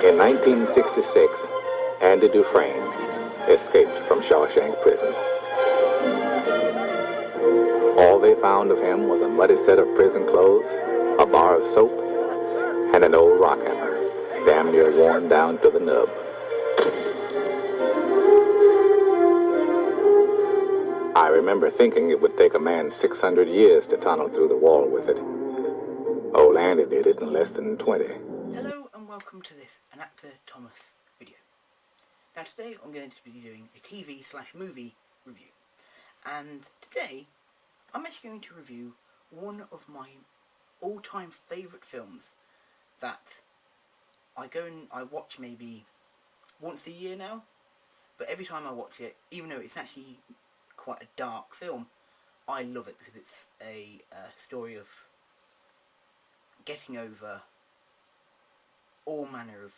In 1966, Andy Dufresne escaped from Shawshank prison. All they found of him was a muddy set of prison clothes, a bar of soap, and an old rock hammer, damn near worn down to the nub. I remember thinking it would take a man 600 years to tunnel through the wall with it. Old Andy did it in less than 20. Hello and welcome to this An Actor Thomas video. Now today I'm going to be doing a TV/movie review. And today I'm actually going to review one of my all-time favourite films that I watch maybe once a year now. But every time I watch it, even though it's actually quite a dark film, I love it because it's a story of getting over all manner of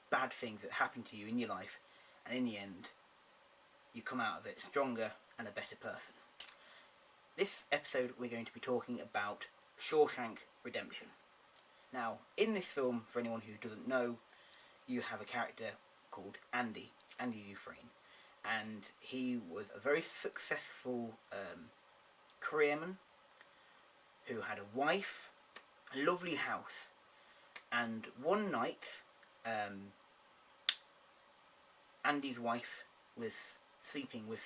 bad things that happen to you in your life, and in the end you come out of it stronger and a better person. This episode we're going to be talking about Shawshank Redemption. Now, in this film, for anyone who doesn't know, you have a character called Andy Dufresne, and he was a very successful careerman who had a wife, a lovely house, and one night Andy's wife was sleeping with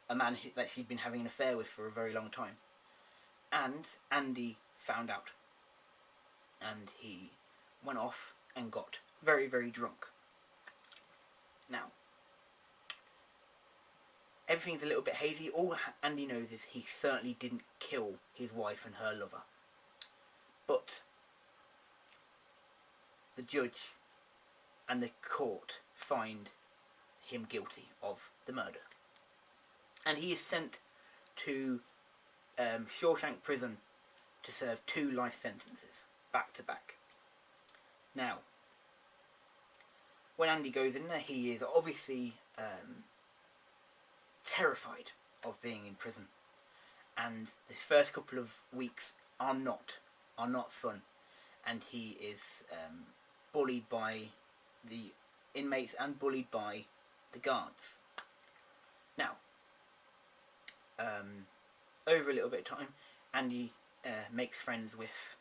a man that she'd been having an affair with for a very long time, and Andy found out, and he went off and got very, very drunk. Now, everything's a little bit hazy. All Andy knows is he certainly didn't kill his wife and her lover. But the judge and the court find him guilty of the murder. And he is sent to Shawshank prison to serve 2 life sentences, back to back. Now, when Andy goes in there, he is obviously terrified of being in prison, and this first couple of weeks are not fun, and he is bullied by the inmates and bullied by the guards. Now, over a little bit of time, Andy makes friends with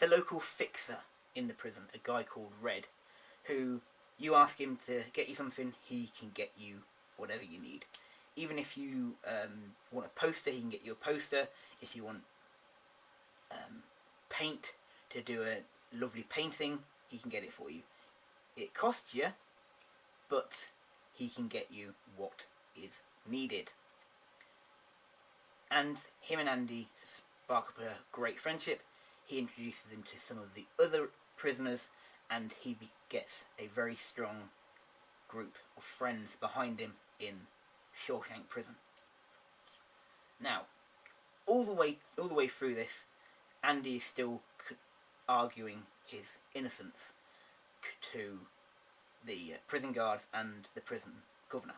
the local fixer in the prison, a guy called Red, who you ask him to get you something, he can get you whatever you need. Even if you want a poster, he can get you a poster. If you want paint to do a lovely painting, he can get it for you. It costs you, but he can get you what is needed. And him and Andy spark up a great friendship. He introduces him to some of the other prisoners, and he gets a very strong group of friends behind him in Shawshank prison. Now, all the way through this, Andy is still arguing his innocence to the prison guards and the prison governor,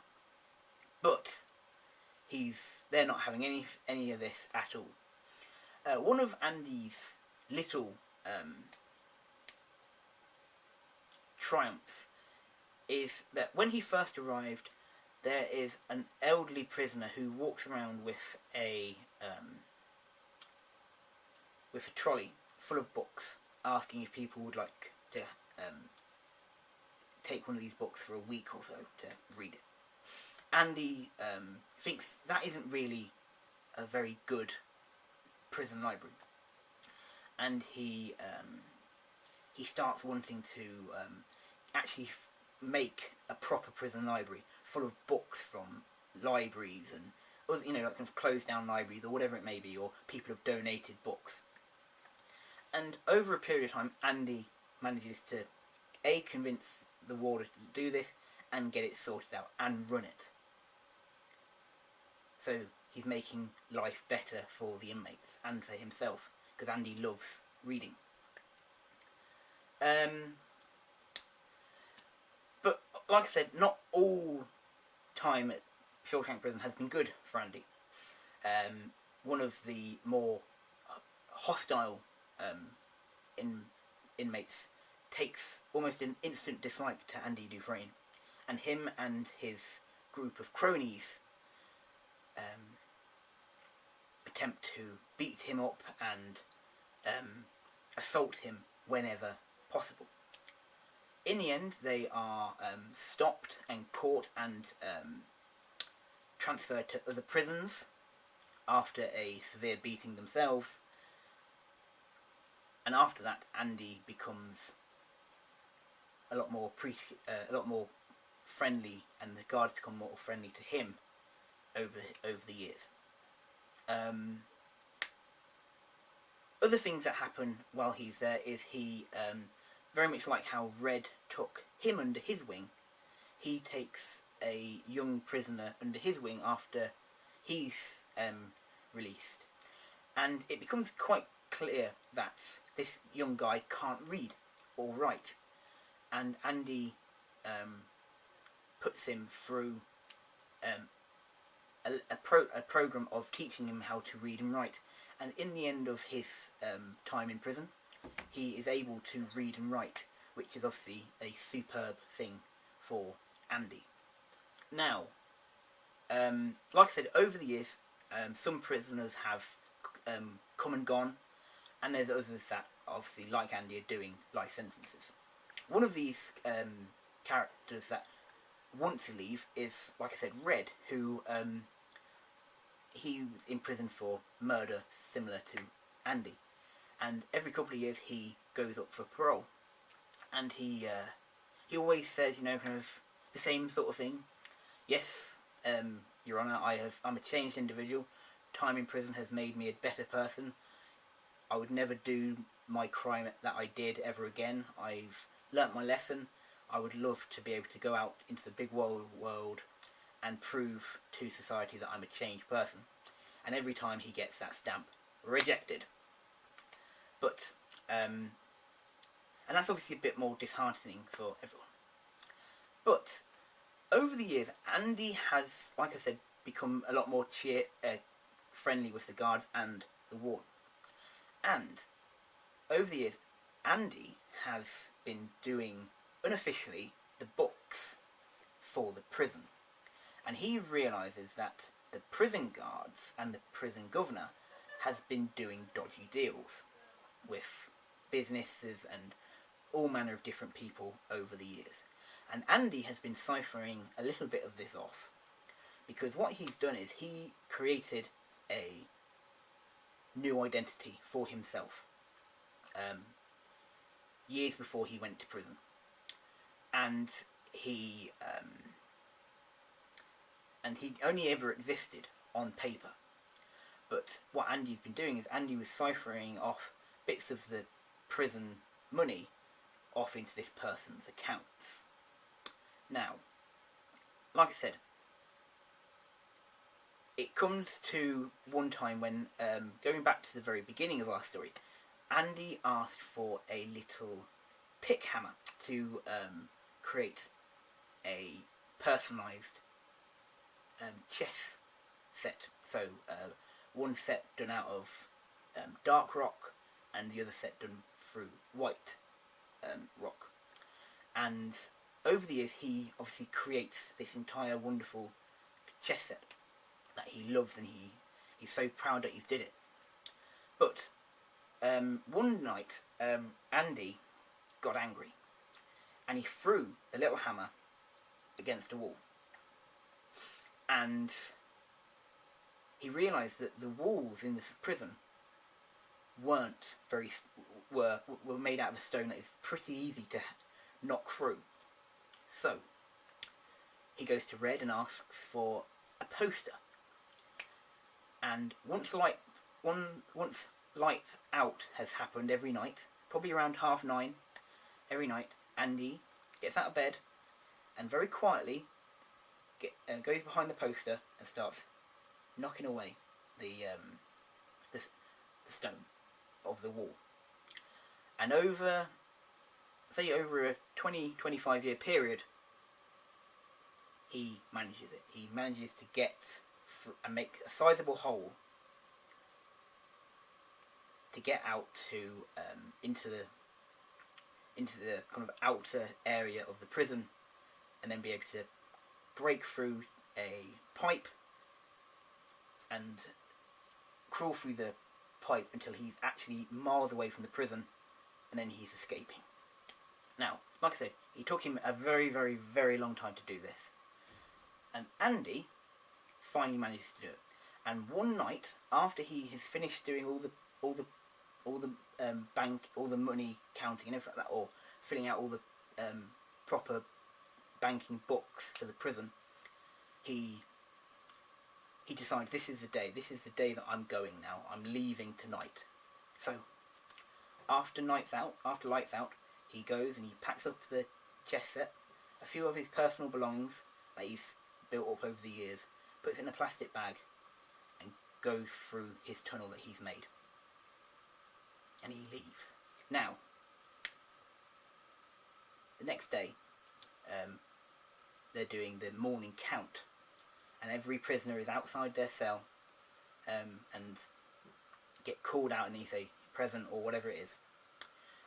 but they're not having any of this at all. One of Andy's little triumphs is that when he first arrived, there is an elderly prisoner who walks around with a trolley full of books, asking if people would like to take one of these books for a week or so to read it. Andy thinks that isn't really a very good prison library, and he starts wanting to actually make a proper prison library full of books from libraries and other, like kind of closed down libraries or whatever it may be, or people have donated books. And over a period of time, Andy manages to convince the warder to do this and get it sorted out and run it. So he's making life better for the inmates and for himself, because Andy loves reading. But like I said, not all time at Shawshank Prison has been good for Andy. One of the more hostile inmates takes almost an instant dislike to Andy Dufresne, and him and his group of cronies attempt to beat him up and assault him whenever possible. In the end, they are stopped and caught and transferred to other prisons after a severe beating themselves. And after that, Andy becomes a lot more friendly, and the guards become more friendly to him over the years. Other things that happen while he's there is he, very much like how Red took him under his wing, he takes a young prisoner under his wing after he's released. And it becomes quite clear that this young guy can't read or write. And Andy puts him through a program of teaching him how to read and write. And in the end of his time in prison, he is able to read and write, which is obviously a superb thing for Andy. Now, like I said, over the years, some prisoners have come and gone, and there's others that obviously, like Andy, are doing life sentences. One of these characters that want to leave is, like I said, Red, who he was in prison for murder similar to Andy, and every couple of years he goes up for parole, and he always says, you know, kind of the same sort of thing. Yes, Your Honour, I'm a changed individual. Time in prison has made me a better person. I would never do my crime that I did ever again. I've learnt my lesson. I would love to be able to go out into the big world and prove to society that I'm a changed person. And every time he gets that stamp, rejected. But, and that's obviously a bit more disheartening for everyone. But, over the years, Andy has, like I said, become a lot more friendly with the guards and the warden. And, over the years, Andy has been doing, unofficially, the books for the prison. And he realises that the prison guards and the prison governor has been doing dodgy deals with businesses and all manner of different people over the years. And Andy has been ciphering a little bit of this off, because what he's done is he created a new identity for himself years before he went to prison. And he only ever existed on paper. But what Andy's been doing is Andy was ciphering off bits of the prison money off into this person's accounts. Now, like I said, it comes to one time when, going back to the very beginning of our story, Andy asked for a little pick hammer to create a personalised chess set. So one set done out of dark rock, and the other set done through white rock. And over the years, he obviously creates this entire wonderful chess set that he loves, and he's so proud that he's did it. But one night, Andy got angry, and he threw the little hammer against a wall. And he realised that the walls in this prison were made out of a stone that is pretty easy to knock through. So he goes to Red and asks for a poster. And once light out has happened every night, probably around 9:30 every night, Andy gets out of bed and very quietly goes behind the poster and starts knocking away the stone of the wall. And over a 20-25 year period, he manages it. He manages to get and make a sizable hole to get out to into into the kind of outer area of the prison, and then be able to break through a pipe and crawl through the pipe until he's actually miles away from the prison, and then he's escaping. Now, like I said, it took him a very, very, very long time to do this, and Andy finally manages to do it. And one night, after he has finished doing all the money counting and everything like that, or filling out all the proper banking books for the prison, he decides this is the day that I'm going now. I'm leaving tonight. So after lights out, he goes and he packs up the chess set, a few of his personal belongings that he's built up over the years, puts it in a plastic bag, and goes through his tunnel that he's made. And he leaves. Now, the next day, they're doing the morning count, and every prisoner is outside their cell, and get called out, and they say present or whatever it is.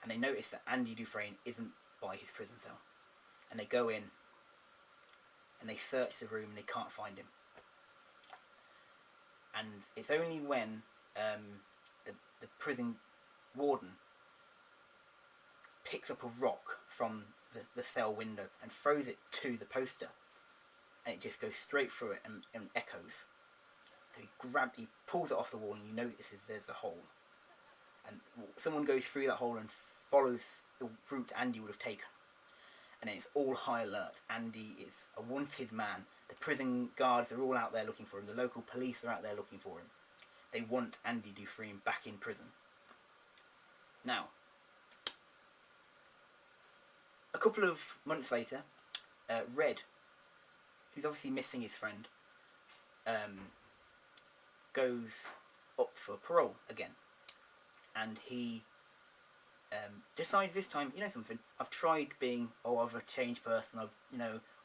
And they notice that Andy Dufresne isn't by his prison cell, and they go in and they search the room and they can't find him. And it's only when the prison warden picks up a rock from the cell window and throws it to the poster, and it just goes straight through it and echoes. So he pulls it off the wall, and you notice there's a hole, and someone goes through that hole and follows the route Andy would have taken. And then it's all high alert. Andy is a wanted man. The prison guards are all out there looking for him. The local police are out there looking for him. They want Andy Dufresne back in prison. Now, a couple of months later, Red, who's obviously missing his friend, goes up for parole again. And he decides this time, you know something, I've tried being, I've a changed person,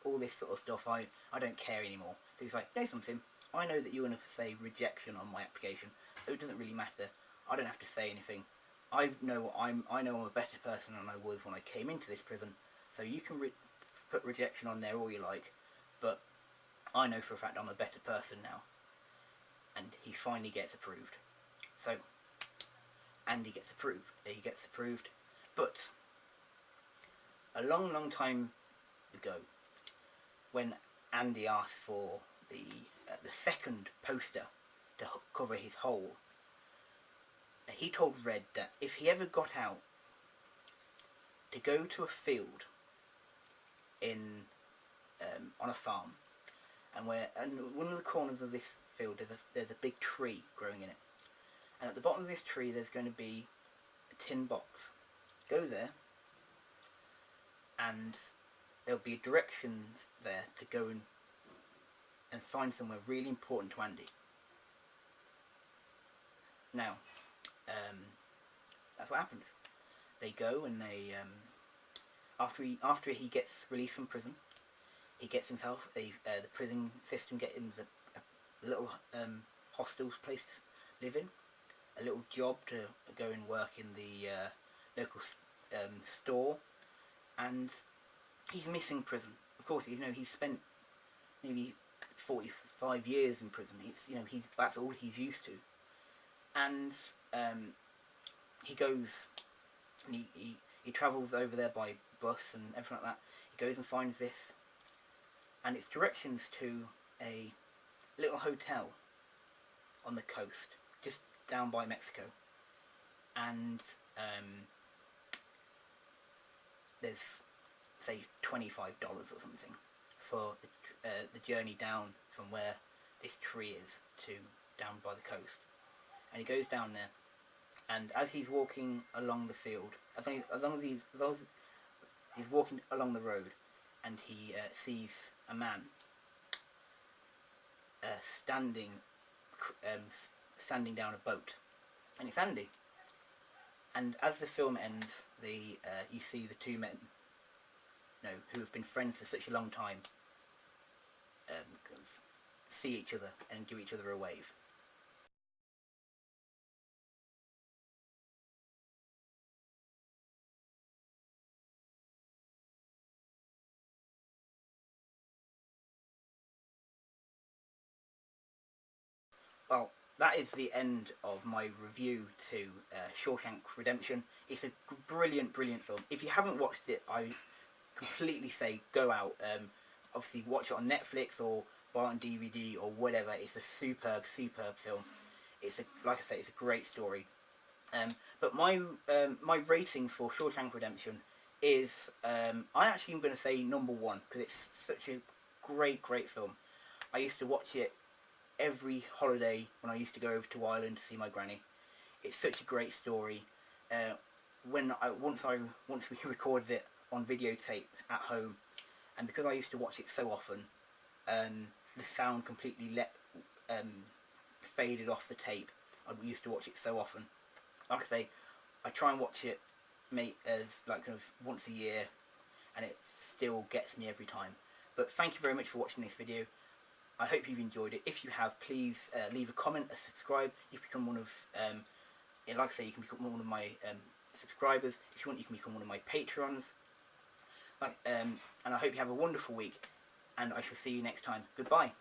all this sort of stuff, I don't care anymore. So he's like, you know something, I know that you're going to say rejection on my application, so it doesn't really matter, I don't have to say anything. I know I'm a better person than I was when I came into this prison, so you can put rejection on there all you like, but I know for a fact I'm a better person now. And he finally gets approved. So Andy gets approved. He gets approved, but a long, long time ago, when Andy asked for the second poster to cover his hole, he told Red that if he ever got out, to go to a field on a farm, and one of the corners of this field there's a big tree growing in it, and at the bottom of this tree there's going to be a tin box. Go there, and there'll be directions there to go and find somewhere really important to Andy. Now, that's what happens. They go and they after he gets released from prison, he gets himself the prison system get him a little hostel place to live in, a little job to go and work in the local store, and he's missing prison. Of course, he's spent maybe 45 years in prison. That's all he's used to, and he goes and he travels over there by bus and everything like that. He goes and finds this, and it's directions to a little hotel on the coast, just down by Mexico, and there's say $25 or something for the journey down from where this tree is to down by the coast. And he goes down there, and as he's walking along the field, as long as he's walking along the road, and he sees a man standing down a boat, and it's Andy. And as the film ends, you see the two men, who have been friends for such a long time, see each other and give each other a wave. well, that is the end of my review to Shawshank Redemption. It's a brilliant, brilliant film. If you haven't watched it, I completely say go out. Obviously, watch it on Netflix or buy it on DVD or whatever. It's a superb, superb film. It's like I say, it's a great story. But my rating for Shawshank Redemption is I actually am going to say number one because it's such a great, great film. I used to watch it every holiday when I used to go over to Ireland to see my granny. It's such a great story. Once we recorded it on videotape at home, and because I used to watch it so often, the sound completely faded off the tape. I used to watch it so often. Like I say, I try and watch it, as like kind of once a year, and it still gets me every time. But thank you very much for watching this video. I hope you've enjoyed it. If you have, please leave a comment, a subscribe. You can become one of, like I say, you can become one of my subscribers. If you want, you can become one of my patrons. And I hope you have a wonderful week, and I shall see you next time. Goodbye.